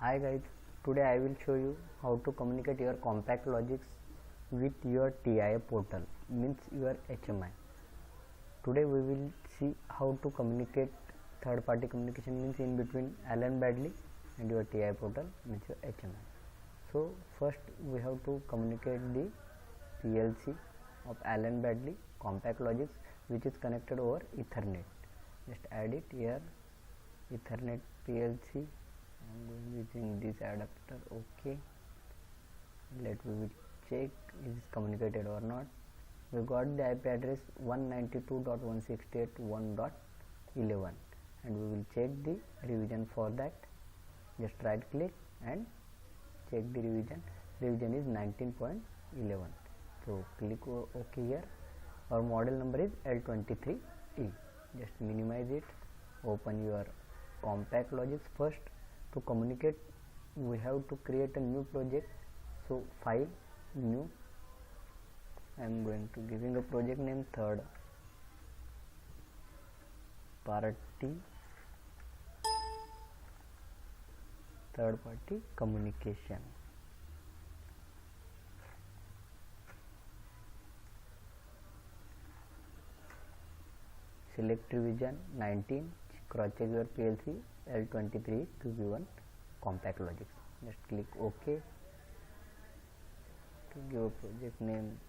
Hi guys, today I will show you how to communicate your compact logics with your TIA portal, means your HMI. Today we will see how to communicate third party communication, means in between Allenbradley and your TIA portal, means your HMI. So first we have to communicate the PLC of Allenbradley compact logics, which is connected over Ethernet. Just add it here, Ethernet PLC. I am going using this adapter. Okay, let me check is it communicated or not. We got the IP address 192.168.1.11 and we will check the revision for that. Just right click and check the revision. Revision is 19.11. So click OK here. Our model number is L23E. Just minimize it. Open your compact logics. First, to communicate we have to create a new project. So file, new. I am going to giving a project name third party communication. Select revision 19, cross check your PLC L23 QB1 compact logics. Just click OK. To give a project name,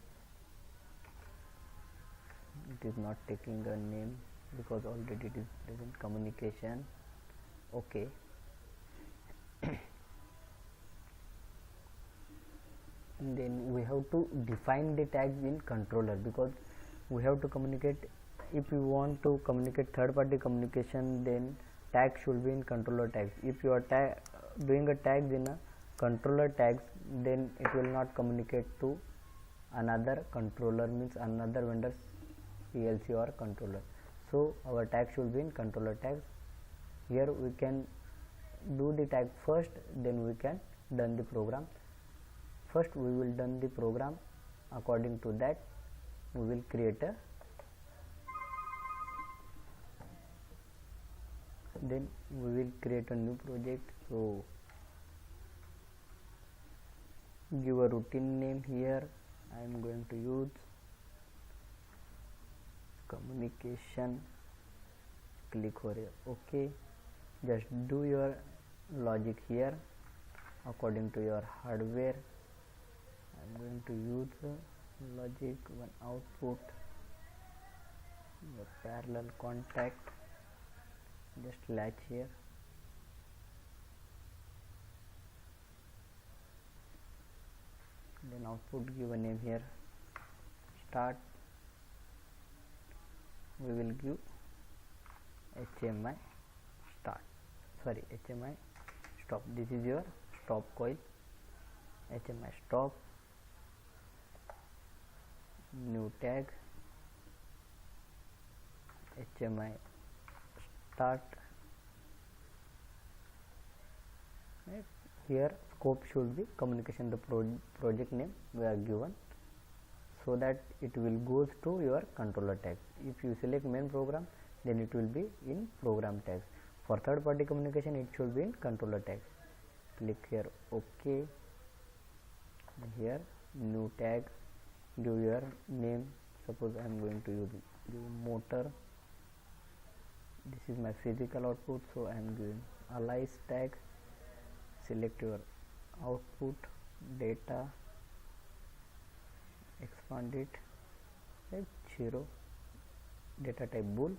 it is not taking a name because already it is present communication. OK. And then we have to define the tags in controller, because we have to communicate. If you want to communicate third party communication, then tag should be in controller tags. If you are doing a tags in a controller tags, then it will not communicate to another controller, means another vendor's PLC or controller. So our tag should be in controller tags. Here we can do the tag first, then we can done the program. First we will done the program. According to that we will create a, then we will create a new project. So give a routine name here. I am going to use communication. Click over here. Okay, just do your logic here according to your hardware. I am going to use logic one output, your parallel contact. Just latch here. Then output, give a name here, start. We will give HMI start, sorry, HMI stop. This is your stop coil. HMI stop, new tag, HMI start. Right. Here scope should be communication, the project name we are given, so that it will goes to your controller tags. If you select main program, then it will be in program tags. For third party communication, it should be in controller tags. Click here OK. And here new tag, give your name. Suppose I am going to use motor. This is my physical output, so I am giving alias tag. Select your output, data, expand it, type 0, data type bool.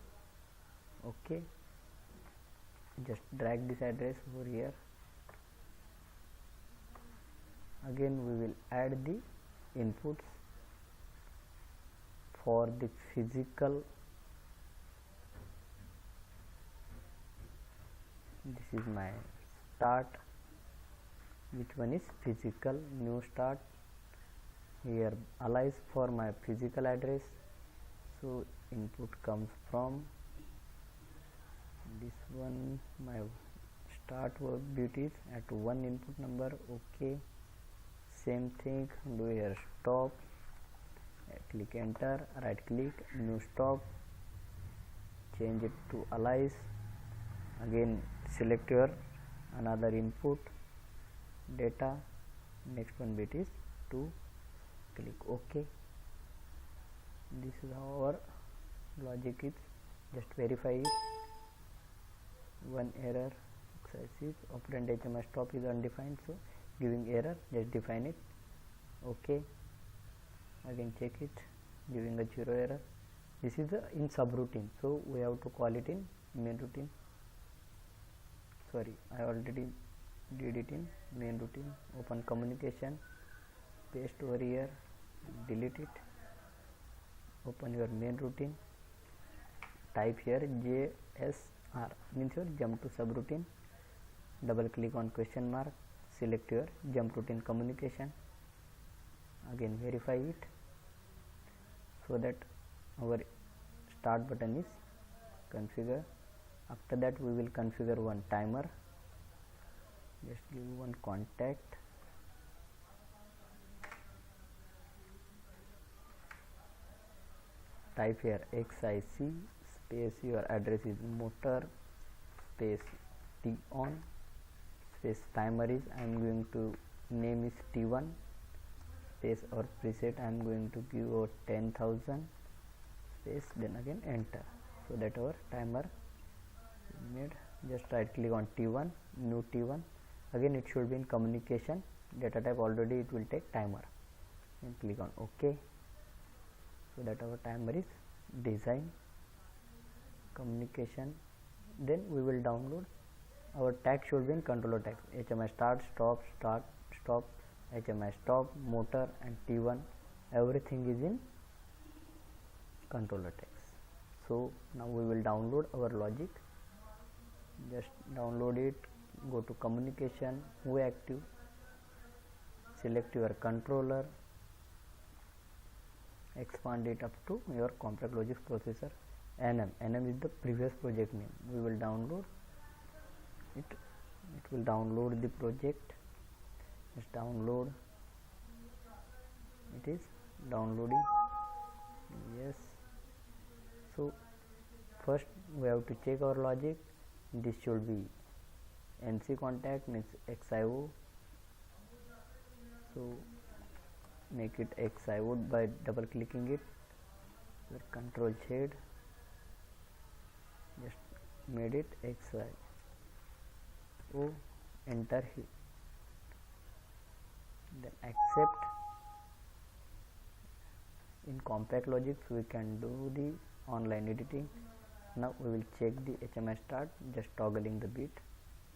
Okay, just drag this address over here. Again we will add the inputs for the physical. This is my start. Which one is physical? New start. Here alias for my physical address. So input comes from this one. My start work duties at one input number. Okay. Same thing. Do here stop. Click enter. Right click. New stop. Change it to alias. Again select your another input, data, next one bit is 2, click OK. This is how our logic is. Just verify it. One error, excessive operand HMI stop is undefined, so giving error, just define it. OK, again check it, giving a 0 error. This is in subroutine, so we have to call it in main routine. Sorry, I already did it in main routine. Open communication, paste over here, delete it. Open your main routine, type here JSR, means your jump to subroutine. Double click on question mark, select your jump routine communication. Again verify it, so that our start button is configured. After that we will configure one timer. Just give one contact. Type here XIC space your address is motor space T on space timer is I am going to name is T1 space or preset I am going to give 10,000 space, then again enter, so that our timer made. Just right click on T1, new T1, again it should be in communication data type, already it will take timer, and click on OK, so that our timer is design communication. Then we will download our tag, should be in controller tags, HMI start, stop, HMI stop, motor and T1, everything is in controller tags. So now we will download our logic. Just download it, go to communication, Hmi active, select your controller, expand it up to your complex logic processor. NM is the previous project name. We will download it, it will download the project. Just download, it is downloading. Yes, so first we have to check our logic. This should be NC contact, means XIO, so make it XIO by double clicking it. Your control shade, just made it XIO, enter here, then accept. In compact logics we can do the online editing. Now we will check the HMI start, just toggling the bit.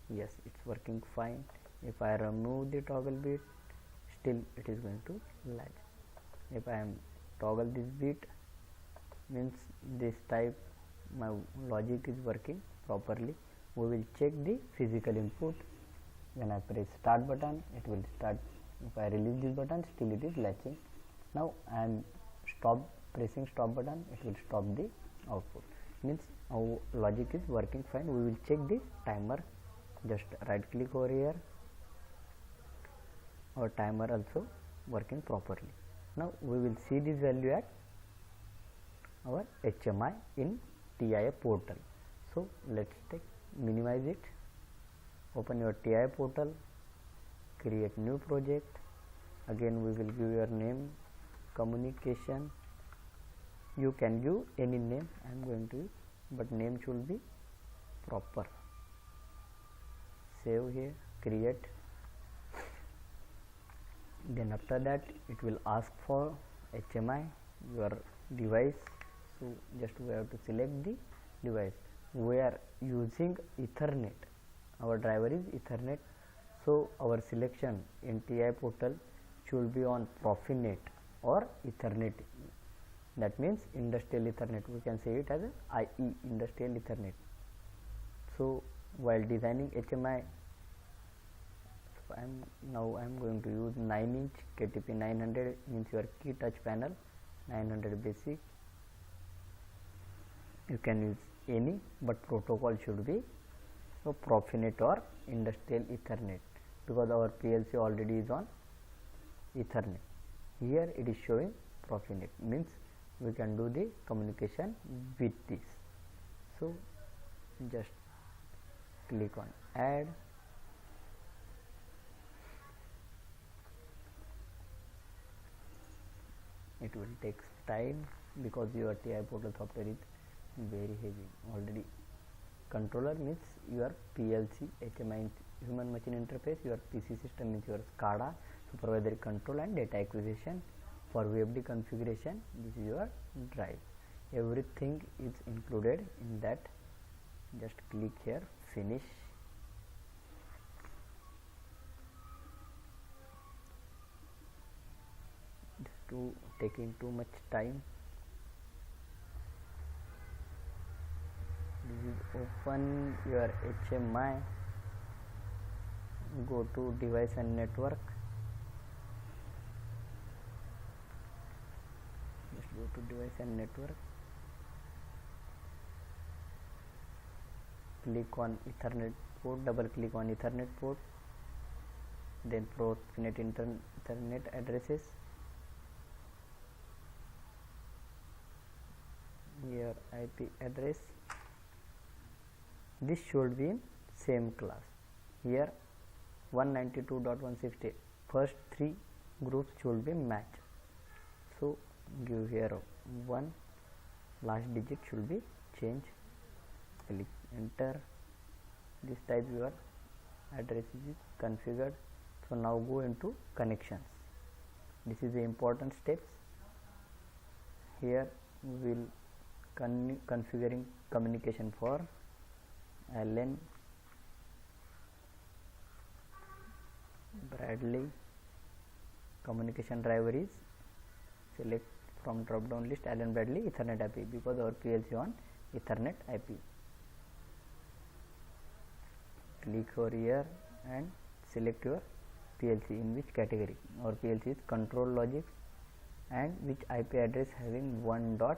Yes, it's working fine. If I remove the toggle bit, still it is going to lag. If I am toggle this bit, means this type my logic is working properly. We will check the physical input. When I press start button, it will start. If I release this button, still it is latching. Now I am pressing stop button, it will stop the output, means our logic is working fine. We will check the timer. Just right click over here, our timer also working properly. Now we will see this value at our HMI in TIA portal. So let's minimize it, open your TIA portal, create new project. Again we will give your name communication. You can give any name, I am going to use, but name should be proper. Save here, create. Then after that it will ask for HMI, your device. So just we have to select the device. We are using Ethernet, our driver is Ethernet, so our selection in TI portal should be on Profinet or Ethernet. That means industrial Ethernet, we can say it as a IE, industrial Ethernet. So while designing HMI, now I am going to use 9-inch KTP 900, means your key touch panel 900 basic. You can use any, but protocol should be so Profinet or industrial Ethernet, because our PLC already is on Ethernet. Here it is showing Profinet, means we can do the communication with this. So just click on add, will take time because your TI portal software is very heavy already. Controller means your PLC, HMI human machine interface, your PC system means your SCADA, supervisory control and data acquisition. For WebD configuration, this is your drive. Everything is included in that. Just click here, finish. Taking too much time. This is open your HMI. Go to device and network. Just go to device and network. Click on Ethernet port. Double click on Ethernet port. Then Profinet Internet addresses. Your IP address. This should be in same class. Here 192.168 first three groups should be matched. So give here 1, last digit should be changed. Click enter. This type your address is configured. So now go into connections. This is the important steps. Here we will configuring communication for Allenbradley. Communication driver is select from drop down list Allenbradley Ethernet IP because our PLC on Ethernet IP. Click over here and select your PLC in which category. Our PLC is control logix and which IP address having 1.11.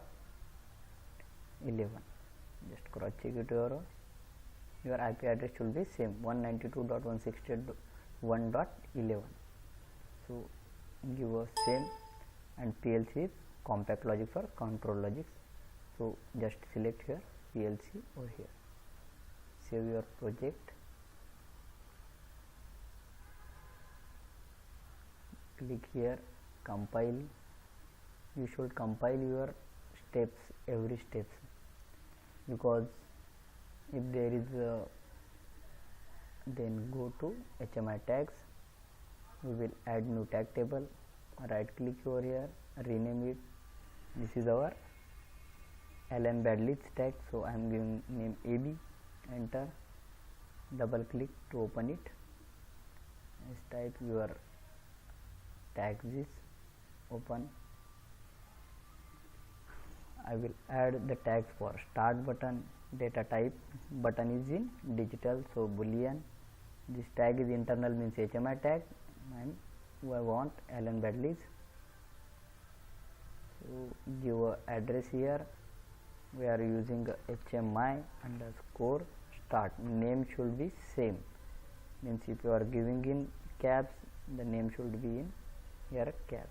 Just cross check it your IP address should be same 192.168.1.11. So give us same and PLC is compact logic for control logics. So just select here PLC over here. Save your project. Click here compile. You should compile your steps, every steps, because if there is then go to Hmi tags. We will add new tag table. Right click over here, rename it. This is our Allenbradley's tag, so I am giving name AB. Enter. Double click to open it. Just type your tags is open. I will add the tags for start button. Data type button is in digital, so boolean. This tag is internal means Hmi tag, and I want Allenbradley's. So give a address here. We are using Hmi underscore start. Name should be same. Means if you are giving in caps, the name should be in here cap.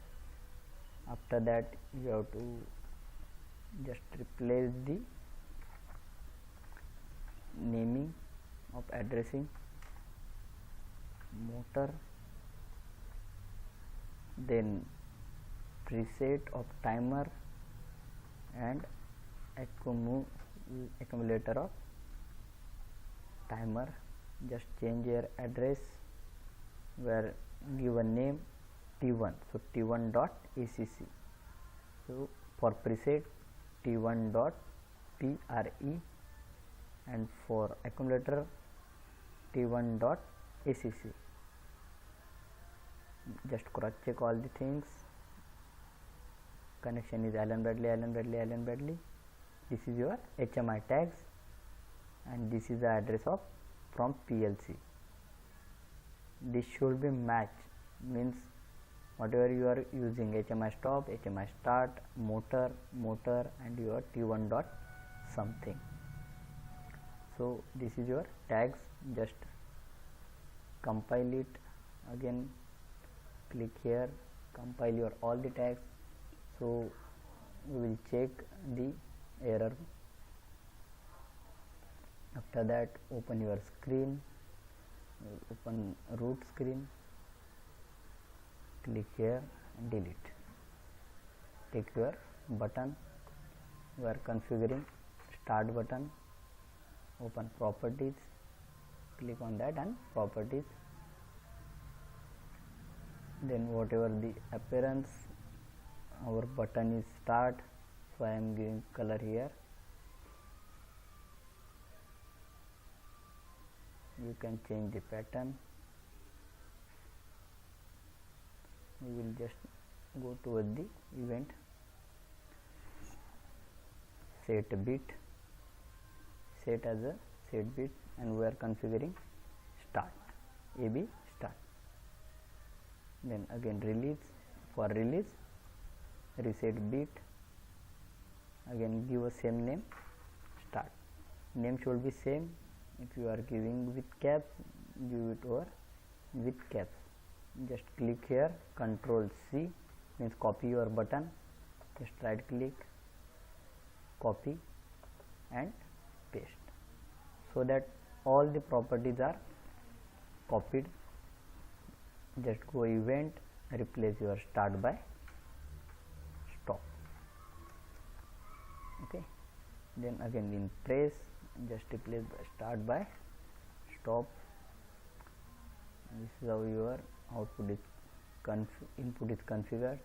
After that you have to just replace the naming of addressing motor, then preset of timer and accumulator of timer. Just change your address where give a name T1, so T1.acc. so for preset T1.pre and for accumulator T1.acc. Just cross check all the things. Connection is Allenbradley. This is your Hmi tags and this is the address of from PLC. This should be matched, means whatever you are using, Hmi stop, Hmi start, motor and your T1 dot something. So this is your tags. Just compile it again. Click here, compile your all the tags. So we will check the error. After that, open your screen, open root screen, click here and delete. take your button, we are configuring start button, open properties, click on that and properties, then whatever the appearance, our button is start, so I am giving color here. You can change the pattern. We will just go toward the event, set bit, set as a set bit, and we are configuring start, AB start. Then again release, for release reset bit, again give a same name, start. Name should be same. If you are giving with caps, give it over with caps. Just click here, Control C means copy your button, just right click, copy and paste, so that all the properties are copied. Just go event, replace your start by stop. Okay, then again in press, just replace the start by stop. This is how your output is input is configured.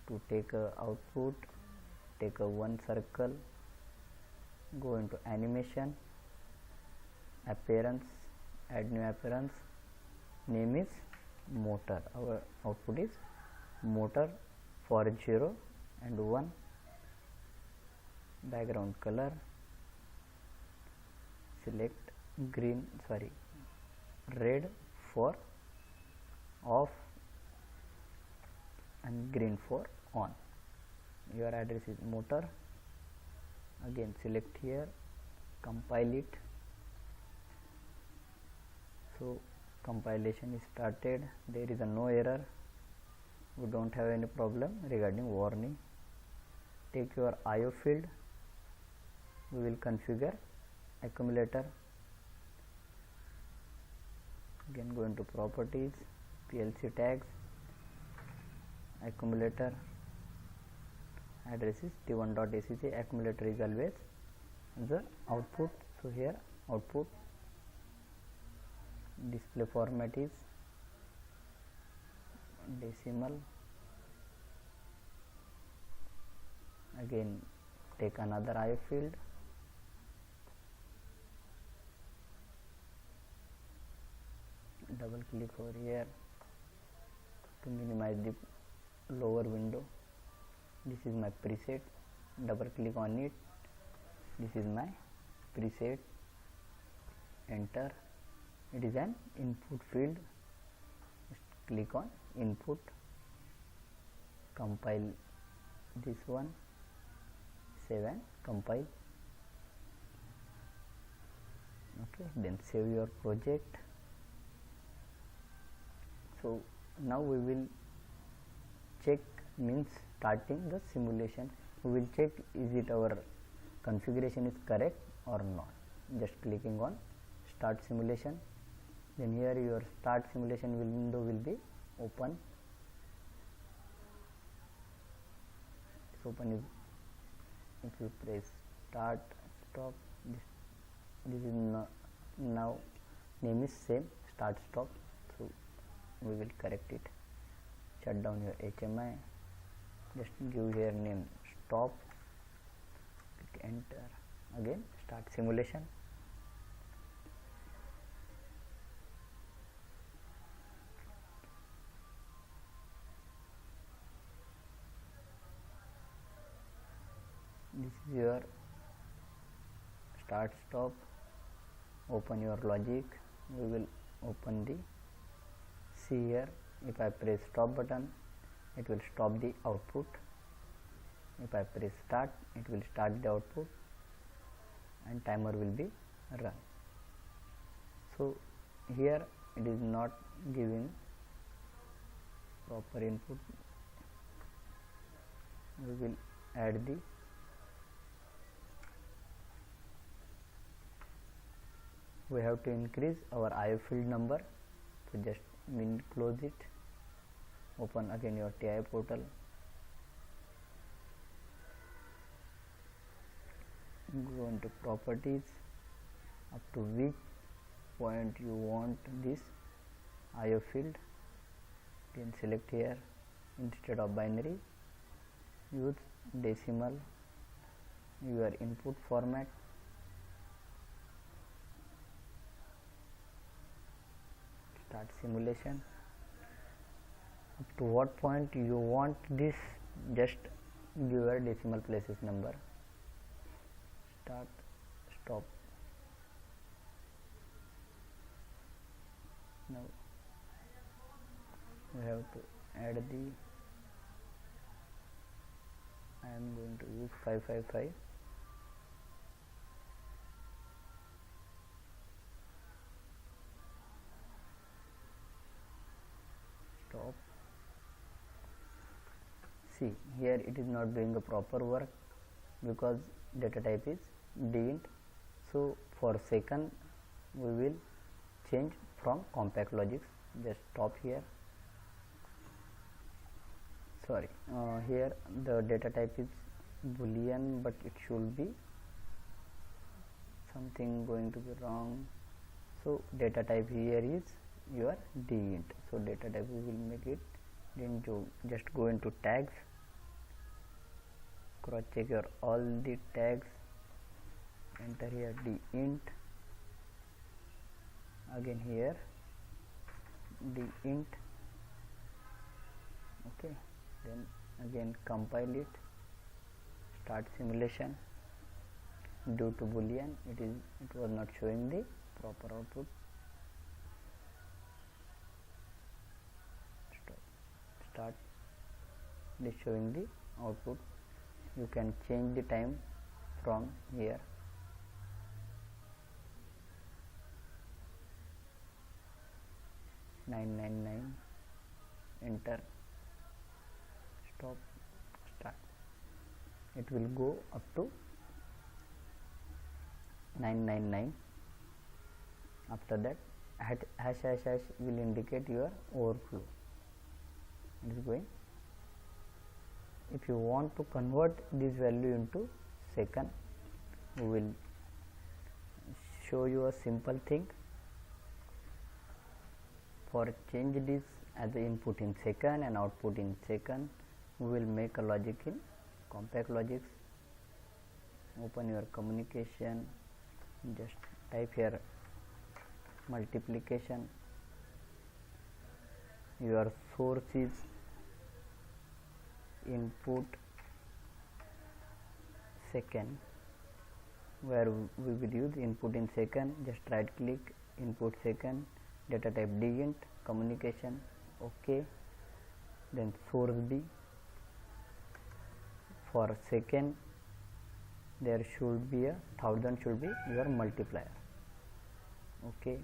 To take a output, take a one circle, go into animation, appearance, add new appearance, name is motor, our output is motor for 0 and 1, background color, select red for off and green for on. Your address is motor, again select here, compile it. So compilation is started, there is no error, we don't have any problem regarding warning. Take your IO field, we will configure accumulator. Again go into properties, PLC tags, accumulator, address is t1.acc, accumulator is always the output. So here output, display format is decimal. Again take another IO field, double click over here to minimize the lower window. This is my preset, double click on it, this is my preset, enter. It is an input field, just click on input, compile this one, save and compile. Okay, then save your project. So now we will check, means starting the simulation, we will check is it our configuration is correct or not. Just clicking on start simulation, then here your start simulation window will be open. It's open if you press start, stop, this is now name is same, start, stop. So we will correct it. Shut down your HMI, just give here name stop, click enter, again start simulation. This is your start, stop, open your logic, we will open the, see here, if I press stop button, it will stop the output. If I press start, it will start the output and timer will be run. So here it is not giving proper input, we will add the we have to increase our IO field number, so just close it, open again your TI portal, go into properties, up to which point you want this IO field, then select here. Instead of binary, use decimal, your input format. Start simulation. Up to what point you want this, just give your decimal places number. Start, stop. Now we have to add the, I am going to use 555. Stop. See, here it is not doing a proper work because data type is dint. So for second we will change from compact logix. Just stop here. Sorry, here the data type is boolean, but it should be something going to be wrong. So data type here is your dint. So data type we will make it dint. Just go into tags, cross check your all the tags, enter here dint, again here dint. Okay, then again compile it, start simulation. Due to boolean, it was not showing the proper output. Start, it is showing the output. You can change the time from here. (999), enter, stop, start. It will go up to 999. After that, hash will indicate your overflow. It is going. If you want to convert this value into second, we will show you a simple thing. For change this as the input in second and output in second, we will make a logic in compact logix. Open your communication, just type here multiplication. Your source is input second, where we will use input in second. Just right click, input second, data type dint, communication, OK. Then source B. For second there should be a 1000 should be your multiplier. OK.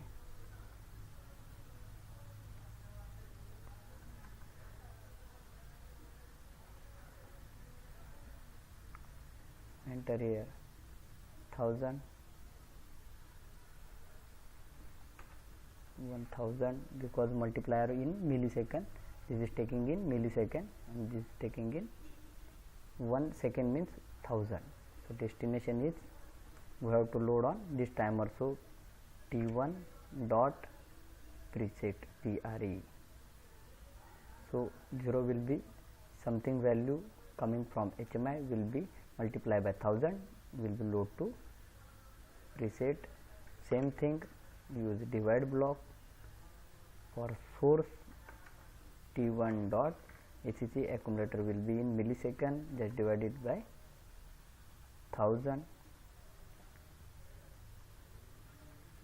Enter here 1000, 1000, because multiplier in millisecond. This is taking in millisecond and this is taking in 1 second means 1000. So destination is, we have to load on this timer. So T1 dot preset PRE. So 0 will be something value coming from HMI will be multiplied by 1000, will be load to preset. Same thing, use divide block. For source T1 dot HCC accumulator will be in millisecond, just divided by 1000,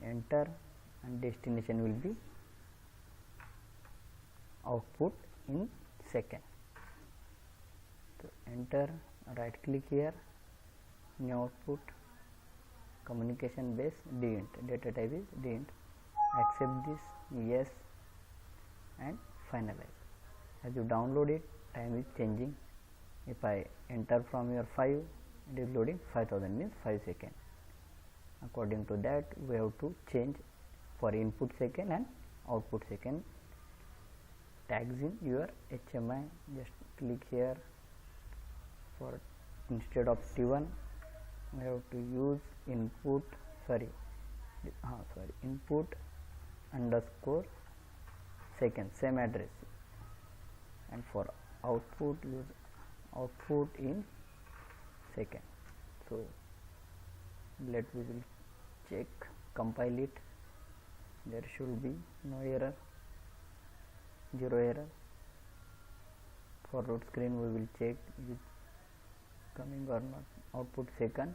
enter, and destination will be output in second. So enter, right click here, new output, communication base dint, data type is dint, accept this, yes, and finalize. As you download it, time is changing. If I enter from your 5, it is loading 5000 means 5 seconds. According to that, we have to change for input second and output second tags in your HMI. Just click here. For instead of T1, we have to use input input underscore second, same address, and for output use output in second. So we will check, compile it. There should be no error, zero error. Forward screen we will check is coming or not. Output second,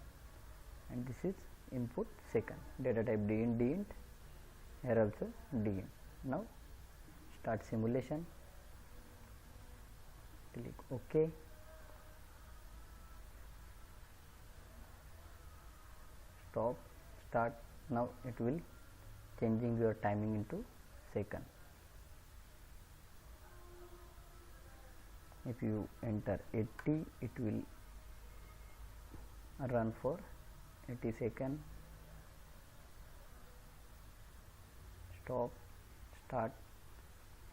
and this is input second. Data type dint, here also dint. Now start simulation, click OK. Stop, start. Now it will changing your timing into second. If you enter 80, it will run for 80 seconds. Stop, start.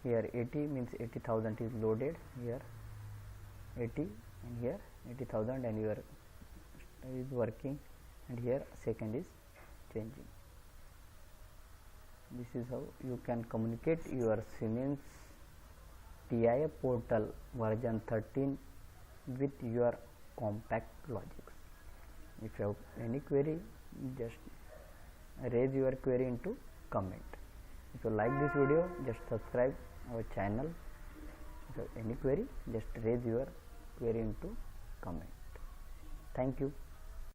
Here 80 means 80,000 is loaded, here 80 and here 80,000, and your is working, and here second is changing. This is how you can communicate your Siemens TIA portal version 13 with your compact logix. If you have any query, just raise your query into comment. If you like this video, just subscribe our channel. If you have any query, just raise your query into comment. Thank you.